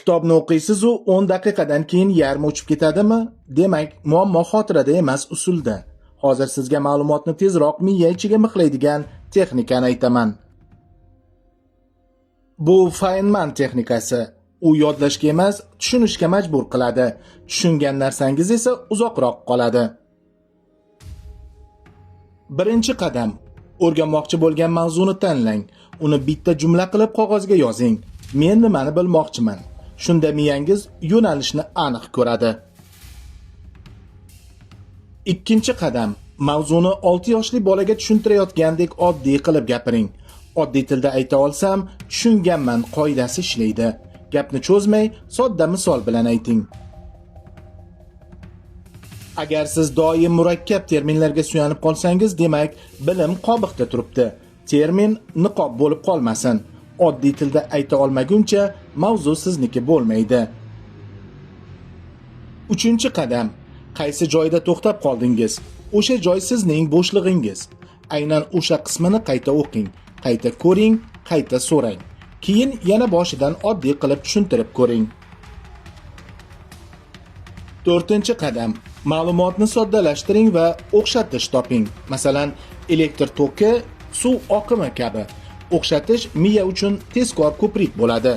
Kitobni o'qiysiz u 10 daqiqadan keyin yarmi o'chib ketadimi? Demak, muammo xotirada emas, usulda. Hozir sizga ma'lumotni tezroq miya ichiga mixlaydigan texnikani aytaman. Bu Feynman texnikasi. U yodlashga emas, tushunishga majbur qiladi. Tushungan narsangiz esa uzoqroq qoladi. Birinchi qadam. O'rganmoqchi bo'lgan mavzuni tanlang. Uni bitta jumla qilib qog'ozga yozing. Men nimani bilmoqchiman? Shunda miyangiz yo'nalishni aniq ko'radi. Ikkinchi qadam. Mavzuni 6 yoshli bolaga tushuntirayotgandek oddiy qilib gapiring. Oddiy tilda ayta olsam, tushunganman qoidasi ishlaydi. Gapni cho'zmay, sodda misol bilan ayting. Agar siz doim murakkab terminlarga suyanib qolsangiz, demak, bilim qobiqda turibdi. Termin niqob bo'lib qolmasin. Oddiy tilda ayta olmaguncha mavzu sizniki bo'lmaydi. Uchinchi qadam. Qaysi joyda to'xtab qoldingiz? O'sha joy sizning bo'shlig'ingiz. Aynan o'sha qismini qayta o'qing, qayta ko'ring, qayta so'rang. Keyin yana boshidan oddiy qilib tushuntirib ko'ring. To'rtinchi qadam. Ma'lumotni soddalashtiring va o'xshatish toping. Masalan, elektr toki, suv oqimi kabi. O'xshatish miya uchun tezkor ko'prik bo'ladi.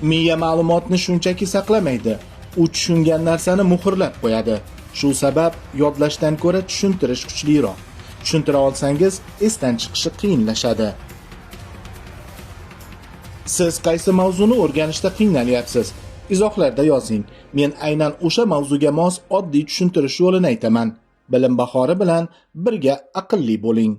Miya ma'lumotni shunchaki saqlamaydi, u tushungan narsani muhrlab qo'yadi. Shu sabab yodlashdan ko'ra tushuntirish kuchliroq. Tushuntira olsangiz, esdan chiqishi qiyinlashadi. Siz qaysi mavzuni o'rganishda qiynalyapsiz? Izohlarda yozing. Men aynan o'sha mavzuga mos oddiy tushuntirish yo'lini aytaman. Bilim bahori bilan birga aqlli bo'ling.